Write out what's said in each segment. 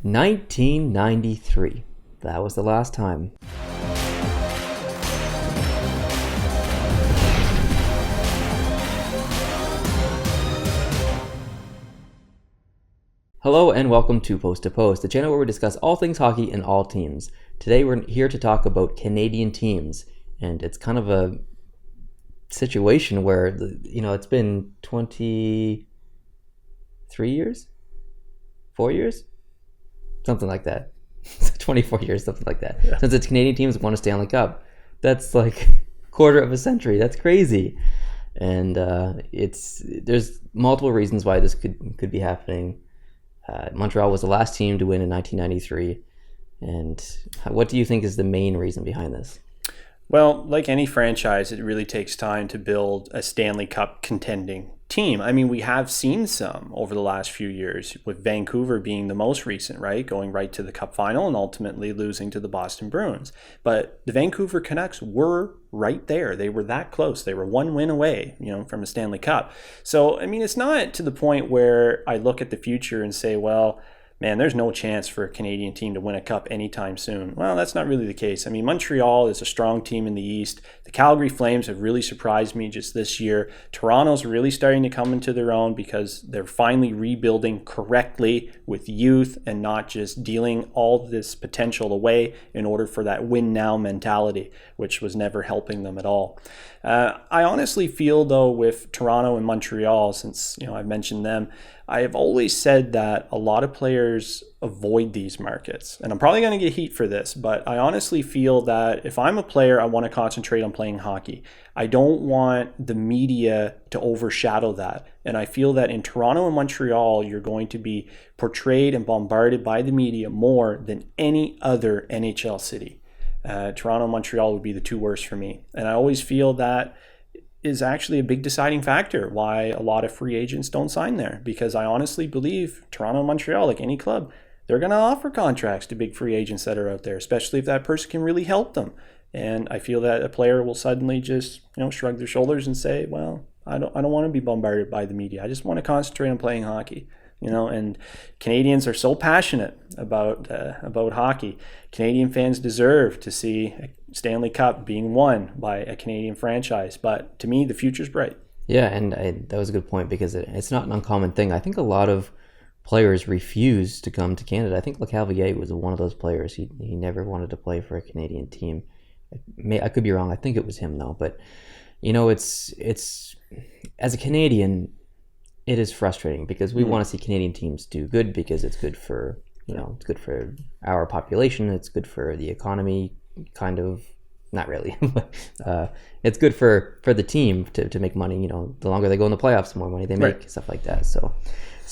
1993. That was the last time. Hello and welcome to Post, the channel where we discuss all things hockey and all teams. Today we're here to talk about Canadian teams, and it's kind of a situation where, it's been 23 years? 4 years? Something like that. 24 years, something like that. Yeah. Since it's Canadian teams won a Stanley Cup. That's like a quarter of a century. That's crazy. And there's multiple reasons why this could be happening. Montreal was the last team to win in 1993. And what do you think is the main reason behind this? Well, like any franchise, it really takes time to build a Stanley Cup contending team. I mean, we have seen some over the last few years, with Vancouver being the most recent, right? Going right to the Cup final and ultimately losing to the Boston Bruins. But the Vancouver Canucks were right there. They were that close. They were one win away, from a Stanley Cup. So, I mean, it's not to the point where I look at the future and say, well, man, there's no chance for a Canadian team to win a cup anytime soon. Well, that's not really the case. I mean, Montreal is a strong team in the East. The Calgary Flames have really surprised me just this year. Toronto's really starting to come into their own because they're finally rebuilding correctly with youth and not just dealing all this potential away in order for that win now mentality, which was never helping them at all. I honestly feel, though, with Toronto and Montreal, since I've mentioned them, I have always said that a lot of players avoid these markets. And I'm probably going to get heat for this, but I honestly feel that if I'm a player, I want to concentrate on playing hockey. I don't want the media to overshadow that. And I feel that in Toronto and Montreal, you're going to be portrayed and bombarded by the media more than any other NHL city. Toronto and Montreal would be the two worst for me. And I always feel that is actually a big deciding factor why a lot of free agents don't sign there, because I honestly believe Toronto and Montreal, like any club, they're going to offer contracts to big free agents that are out there, especially if that person can really help them. And I feel that a player will suddenly just shrug their shoulders and say, well, I don't want to be bombarded by the media. I just want to concentrate on playing hockey. And Canadians are so passionate about hockey. Canadian fans deserve to see a Stanley Cup being won by a Canadian franchise. But to me, the future's bright. Yeah, and that was a good point, because it's not an uncommon thing. I think a lot of players refuse to come to Canada. I think LeCavalier was one of those players. He never wanted to play for a Canadian team. I could be wrong. I think it was him, though. But, it's as a Canadian, it is frustrating because we want to see Canadian teams do good, because it's good for, it's good for our population. It's good for the economy, kind of, not really. It's good for the team to make money. The longer they go in the playoffs, the more money they make, right. Stuff like that. So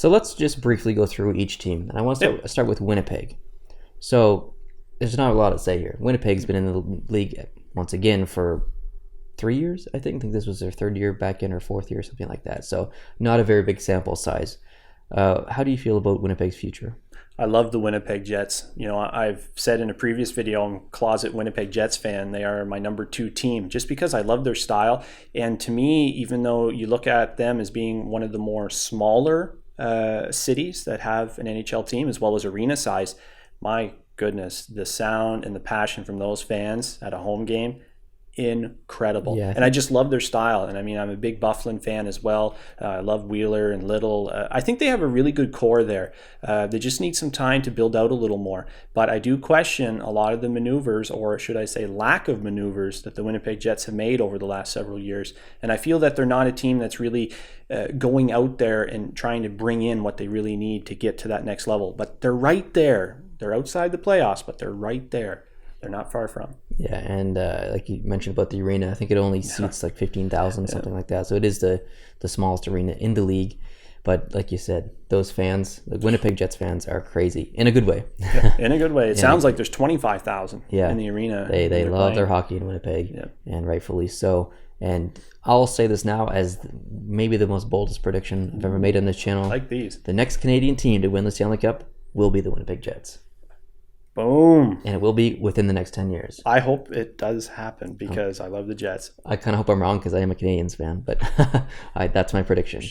let's just briefly go through each team. And I want to start with Winnipeg. So there's not a lot to say here. Winnipeg's been in the league once again for 3 years, I think. This was their third year back in, or fourth year, something like that. So not a very big sample size. How do you feel about Winnipeg's future? I love the Winnipeg Jets. I've said in a previous video, I'm a closet Winnipeg Jets fan. They are my number 2 team, just because I love their style. And to me, even though you look at them as being one of the more smaller cities that have an NHL team, as well as arena size, my goodness, the sound and the passion from those fans at a home game, incredible. Yeah. And I just love their style. And I mean, I'm a big Bufflin fan as well. I love Wheeler and Little. I think they have a really good core there. They just need some time to build out a little more. But I do question a lot of the maneuvers, or should I say lack of maneuvers, that the Winnipeg Jets have made over the last several years. And I feel that they're not a team that's really going out there and trying to bring in what they really need to get to that next level. But they're right there. They're outside the playoffs, but they're right there. They're not far from. Yeah, and like you mentioned about the arena, I think it only seats like 15,000, something like that. So it is the smallest arena in the league. But like you said, those fans, the Winnipeg Jets fans, are crazy in a good way. In a good way. It sounds like there's 25,000 in the arena. They love their hockey in Winnipeg, and rightfully so. And I'll say this now as maybe the most boldest prediction I've ever made on this channel. Like these. The next Canadian team to win the Stanley Cup will be the Winnipeg Jets. Boom. And it will be within the next 10 years. I hope it does happen, because I love the Jets. I kind of hope I'm wrong, because I am a Canadiens fan, but that's my prediction.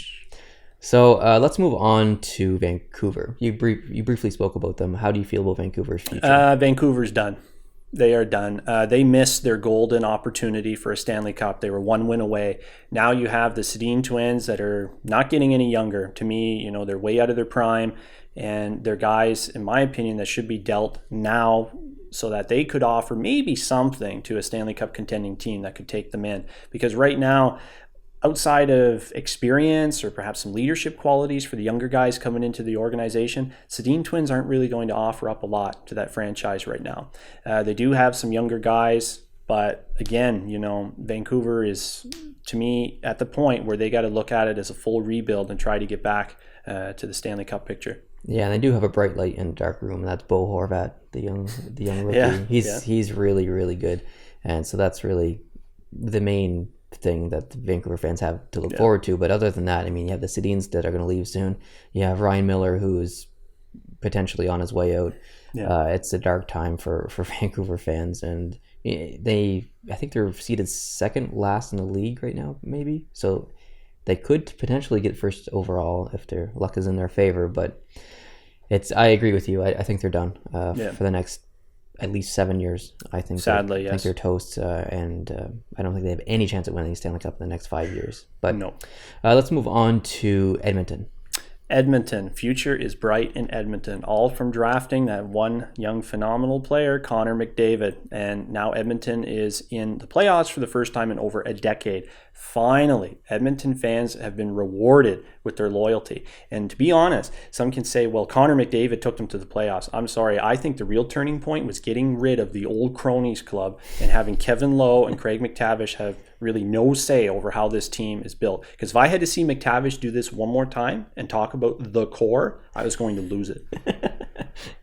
So let's move on to Vancouver. You briefly spoke about them. How do you feel about Vancouver's future? Vancouver's done. They are done. They missed their golden opportunity for a Stanley Cup. They were 1 win away. Now you have the Sedin twins that are not getting any younger. To me, they're way out of their prime, and they're guys, in my opinion, that should be dealt now so that they could offer maybe something to a Stanley Cup contending team that could take them in. Because right now, outside of experience or perhaps some leadership qualities for the younger guys coming into the organization, Sedin twins aren't really going to offer up a lot to that franchise right now. They do have some younger guys, but again, Vancouver is, to me, at the point where they got to look at it as a full rebuild and try to get back to the Stanley Cup picture. Yeah, and they do have a bright light in the dark room, and that's Bo Horvat, the young rookie. Yeah, he's really, really good, and so that's really the main thing that the Vancouver fans have to look forward to. But other than that, you have the Sedins that are going to leave soon. You have Ryan Miller, who's potentially on his way out. It's a dark time for Vancouver fans, and I think they're seated second last in the league right now, maybe. So they could potentially get first overall if their luck is in their favor. But I agree with you. I think they're done for the next at least 7 years. I think. Sadly, I think they're toast, and I don't think they have any chance of winning the Stanley Cup in the next 5 years. But no. Let's move on to Edmonton. Edmonton, future is bright in Edmonton, all from drafting that one young phenomenal player, Connor McDavid. And now Edmonton is in the playoffs for the first time in over a decade. Finally, Edmonton fans have been rewarded with their loyalty. And to be honest, some can say, well, Connor McDavid took them to the playoffs. I'm sorry. I think the real turning point was getting rid of the old cronies club and having Kevin Lowe and Craig McTavish have really no say over how this team is built. Because if I had to see McTavish do this one more time and talk about the core, I was going to lose it.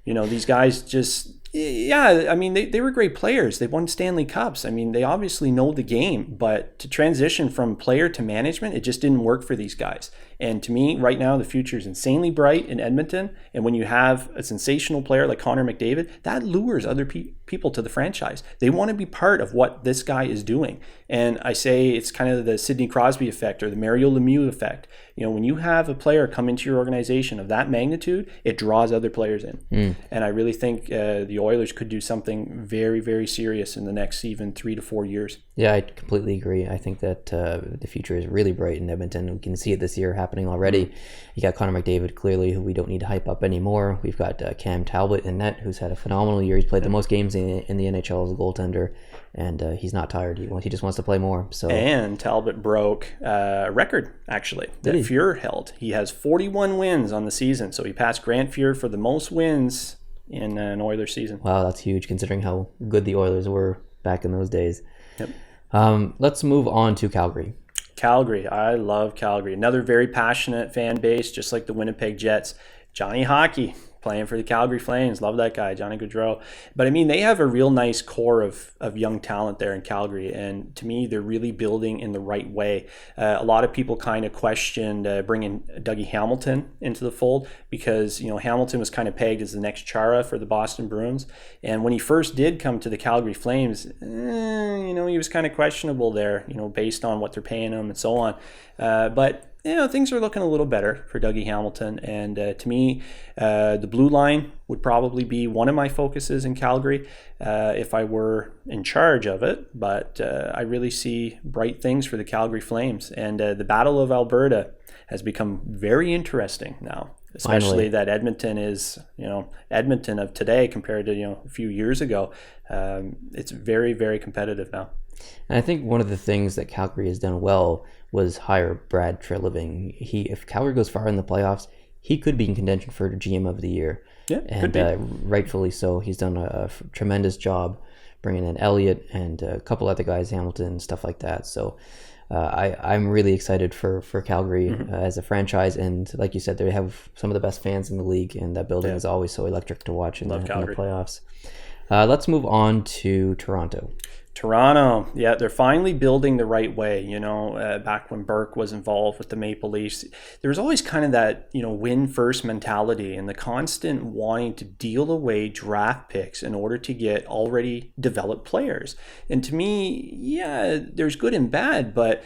These guys just... Yeah, they were great players. They won Stanley Cups. They obviously know the game, but to transition from player to management, it just didn't work for these guys. And to me, right now, the future is insanely bright in Edmonton. And when you have a sensational player like Connor McDavid, that lures other people to the franchise. They want to be part of what this guy is doing. And I say it's kind of the Sidney Crosby effect or the Mario Lemieux effect. When you have a player come into your organization of that magnitude, it draws other players in. And I really think the Oilers could do something very, very serious in the next even 3 to 4 years. Yeah, I completely agree. I think that the future is really bright in Edmonton. We can see it this year happening already. You got Connor McDavid, clearly, who we don't need to hype up anymore. We've got Cam Talbot in net, who's had a phenomenal year. He's played the most games in the NHL as a goaltender, and he's not tired. He just wants to play more. And Talbot broke a record, actually, that Fuhr held. He has 41 wins on the season, so he passed Grant Fuhr for the most wins in an Oilers season. Wow, that's huge considering how good the Oilers were back in those days. Yep. Let's move on to Calgary. Calgary. I love Calgary. Another very passionate fan base, just like the Winnipeg Jets. Johnny Hockey playing for the Calgary Flames. Love that guy, Johnny Gaudreau. But they have a real nice core of young talent there in Calgary. And to me, they're really building in the right way. A lot of people kind of questioned bringing Dougie Hamilton into the fold because, Hamilton was kind of pegged as the next Chara for the Boston Bruins. And when he first did come to the Calgary Flames, he was kind of questionable there, based on what they're paying him and so on. But things are looking a little better for Dougie Hamilton. And to me, the blue line would probably be one of my focuses in Calgary if I were in charge of it. But I really see bright things for the Calgary Flames. And the Battle of Alberta has become very interesting now, especially Finally. That Edmonton is, Edmonton of today compared to, a few years ago. It's very, very competitive now. And I think one of the things that Calgary has done well was hire Brad Treliving. If Calgary goes far in the playoffs, he could be in contention for GM of the year. Yeah, and rightfully so. He's done a tremendous job bringing in Elliott and a couple other guys, Hamilton, stuff like that. So I'm really excited for Calgary as a franchise. And like you said, they have some of the best fans in the league, and that building is always so electric to watch in the playoffs. Let's move on to Toronto. Toronto, yeah, they're finally building the right way. Back when Burke was involved with the Maple Leafs, there was always kind of that, win first mentality and the constant wanting to deal away draft picks in order to get already developed players. And to me, yeah, there's good and bad, but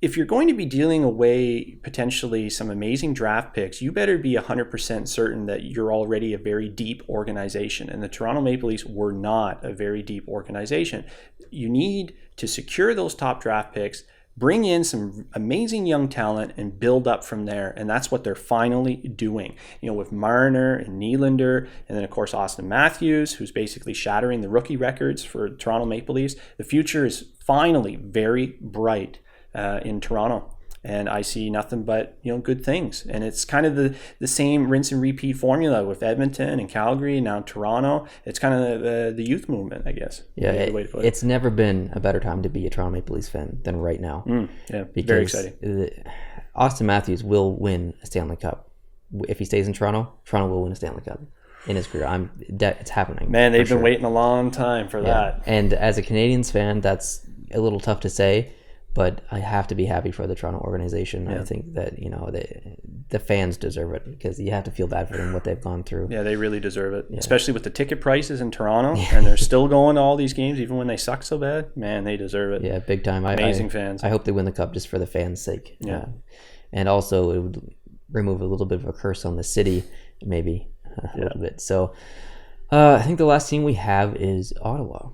if you're going to be dealing away potentially some amazing draft picks, you better be 100% certain that you're already a very deep organization. And the Toronto Maple Leafs were not a very deep organization. You need to secure those top draft picks, bring in some amazing young talent, and build up from there. And that's what they're finally doing. With Marner and Nylander, and then of course Austin Matthews, who's basically shattering the rookie records for Toronto Maple Leafs. The future is finally very bright in Toronto. And I see nothing but good things. And it's kind of the same rinse and repeat formula with Edmonton and Calgary and now Toronto. It's kind of the youth movement, I guess. Yeah, it's never been a better time to be a Toronto Maple Leafs fan than right now. Yeah, very exciting. Austin Matthews will win a Stanley Cup. If he stays in Toronto, Toronto will win a Stanley Cup in his career. It's happening. Man, they've been waiting a long time for that. And as a Canadiens fan, that's a little tough to say. But I have to be happy for the Toronto organization. Yeah. I think that the fans deserve it, because you have to feel bad for them, what they've gone through. Yeah, they really deserve it, especially with the ticket prices in Toronto, and they're still going to all these games even when they suck so bad. Man, they deserve it. Yeah, big time. Amazing fans. I hope they win the cup just for the fans' sake. Yeah, and also it would remove a little bit of a curse on the city, maybe a little bit. So I think the last team we have is Ottawa.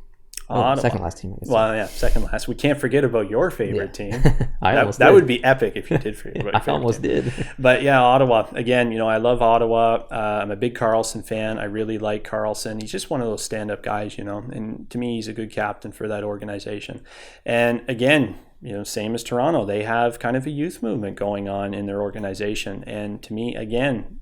Second last team. Well, yeah, second last. We can't forget about your favorite team. That would be epic if you did forget about your favorite I almost team. did. But yeah, Ottawa. Again, I love Ottawa. I'm a big Karlsson fan. I really like Karlsson. He's just one of those stand-up guys, and to me, he's a good captain for that organization. And again, same as Toronto, they have kind of a youth movement going on in their organization. And to me, again,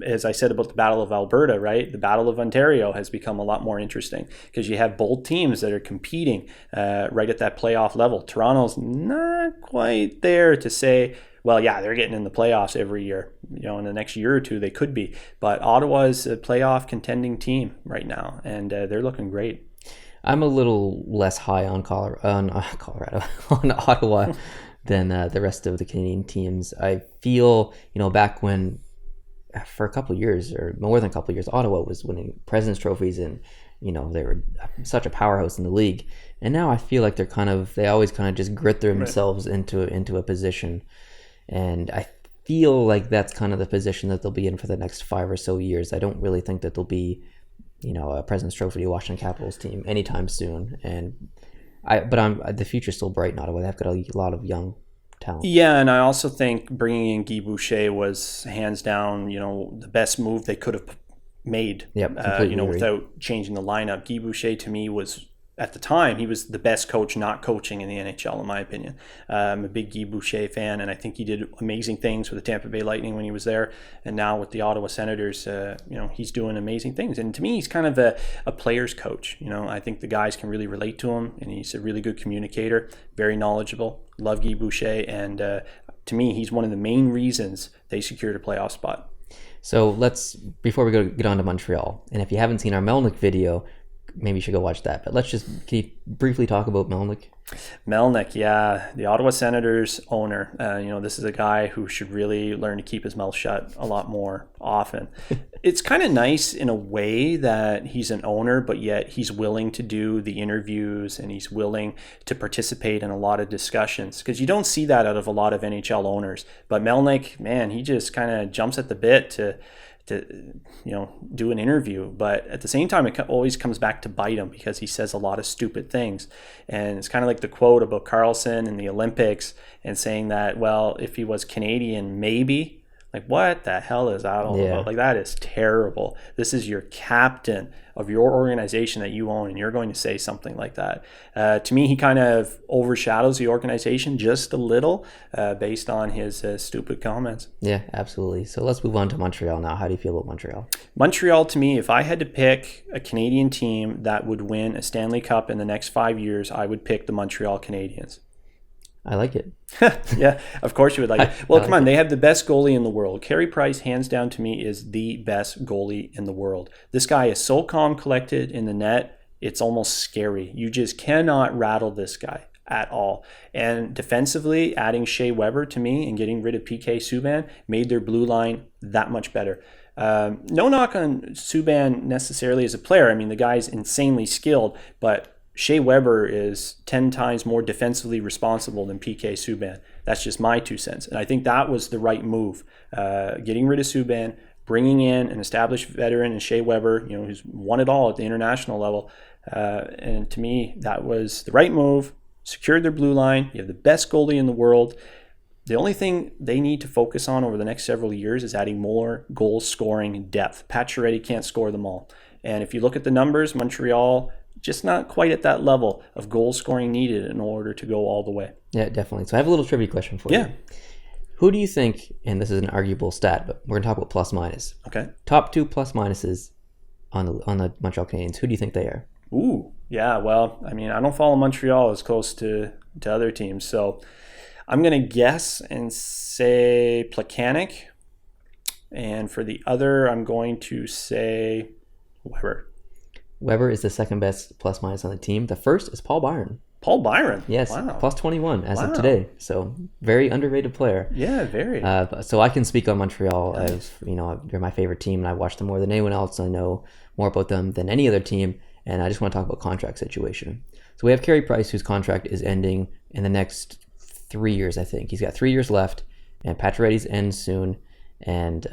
as I said about the Battle of Alberta, right? The Battle of Ontario has become a lot more interesting because you have both teams that are competing right at that playoff level. Toronto's not quite there to say, well, yeah, they're getting in the playoffs every year. In the next year or two, they could be. But Ottawa is a playoff contending team right now, and they're looking great. I'm a little less high on on Ottawa than the rest of the Canadian teams. I feel, back when, for a couple of years, or more than a couple of years, Ottawa was winning President's trophies, and they were such a powerhouse in the league. And now I feel like they always kind of just grit themselves into a position, and I feel like that's kind of the position that they'll be in for the next 5 or so years. I don't really think that they'll be a President's Trophy Washington Capitals team anytime soon. And the future's still bright in Ottawa. They've got a lot of young talent. Yeah, and I also think bringing in Guy Boucher was hands down, the best move they could have made. Yep, completely agree. Without changing the lineup. Guy Boucher, to me, was, at the time, he was the best coach not coaching in the NHL, in my opinion. I'm a big Guy Boucher fan, and I think he did amazing things with the Tampa Bay Lightning when he was there. And now with the Ottawa Senators, he's doing amazing things. And to me, he's kind of a player's coach. I think the guys can really relate to him, and he's a really good communicator, very knowledgeable. Love Guy Boucher, and to me, he's one of the main reasons they secured a playoff spot. So before we get on to Montreal, and if you haven't seen our Melnyk video, maybe you should go watch that. But can you briefly talk about Melnyk? Melnyk, yeah, the Ottawa Senators owner. This is a guy who should really learn to keep his mouth shut a lot more often. It's kind of nice in a way that he's an owner, but yet he's willing to do the interviews and he's willing to participate in a lot of discussions, because you don't see that out of a lot of NHL owners. But Melnyk, man, he just kind of jumps at the bit to do an interview, but at the same time it always comes back to bite him because he says a lot of stupid things. And it's kind of like the quote about Karlsson in the Olympics and saying that, well, if he was Canadian, maybe. Like, what the hell is that all about? Like, that is terrible. This is your captain of your organization that you own, and you're going to say something like that. To me, he kind of overshadows the organization just a little based on his stupid comments. Yeah, absolutely. So let's move on to Montreal now. How do you feel about Montreal? Montreal, to me, if I had to pick a Canadian team that would win a Stanley Cup in the next 5 years, I would pick the Montreal Canadiens. I like it. Yeah, of course you would like it. Well, come on, they have the best goalie in the world. Carey Price, hands down, to me, is the best goalie in the world. This guy is so calm, collected in the net, it's almost scary. You just cannot rattle this guy at all. And defensively, adding Shea Weber to me and getting rid of PK Subban made their blue line that much better. No knock on Subban necessarily as a player. I mean, the guy's insanely skilled, but Shea Weber is 10 times more defensively responsible than PK Subban. That's just my 2 cents. And I think that was the right move. Getting rid of Subban, bringing in an established veteran in Shea Weber, who's won it all at the international level. And to me, that was the right move. Secured their blue line. You have the best goalie in the world. The only thing they need to focus on over the next several years is adding more goal scoring depth. Pacioretty can't score them all. And if you look at the numbers, Montreal just not quite at that level of goal scoring needed in order to go all the way. Yeah, definitely. So I have a little trivia question for you. Who do you think, and this is an arguable stat, but we're going to talk about plus minus. Okay. Top 2 plus minuses on the Montreal Canadiens. Who do you think they are? Ooh, yeah. Well, I mean, I don't follow Montreal as close to other teams, so I'm going to guess and say Plekanec. And for the other, I'm going to say Weber. Weber is the second best plus minus on the team. The first is Paul Byron. Paul Byron? Yes, wow. plus 21 as of today. So very underrated player. Yeah, very. So I can speak on Montreal. Nice. They're my favorite team, and I watch them more than anyone else. I know more about them than any other team, and I just want to talk about contract situation. So we have Carey Price, whose contract is ending in the next 3 years, I think. He's got 3 years left, and Pacioretty's ends soon. And,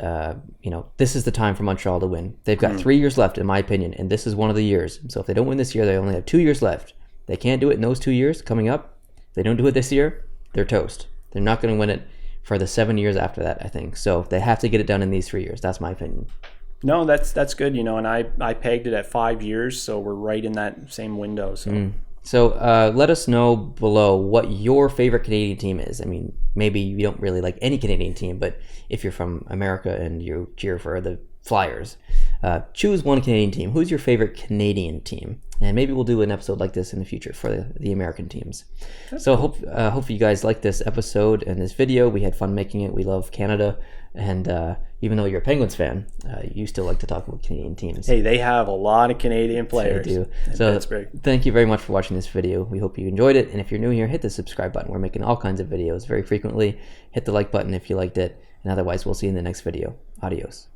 this is the time for Montreal to win. They've got 3 years left, in my opinion, and this is one of the years. So if they don't win this year, they only have 2 years left. They can't do it in those 2 years coming up. If they don't do it this year, they're toast. They're not going to win it for the 7 years after that, I think. So they have to get it done in these 3 years. That's my opinion. No, that's good, and I pegged it at 5 years, so we're right in that same window. So. So let us know below what your favorite Canadian team is. I mean, maybe you don't really like any Canadian team, but if you're from America and you cheer for the Flyers, choose one Canadian team. Who's your favorite Canadian team? And maybe we'll do an episode like this in the future for the American teams. So hopefully you guys liked this episode and this video. We had fun making it. We love Canada. And even though you're a Penguins fan, you still like to talk about Canadian teams. Hey, they have a lot of Canadian players. They do. So thank you very much for watching this video. We hope you enjoyed it. And if you're new here, hit the subscribe button. We're making all kinds of videos very frequently. Hit the like button if you liked it. And otherwise, we'll see you in the next video. Adios.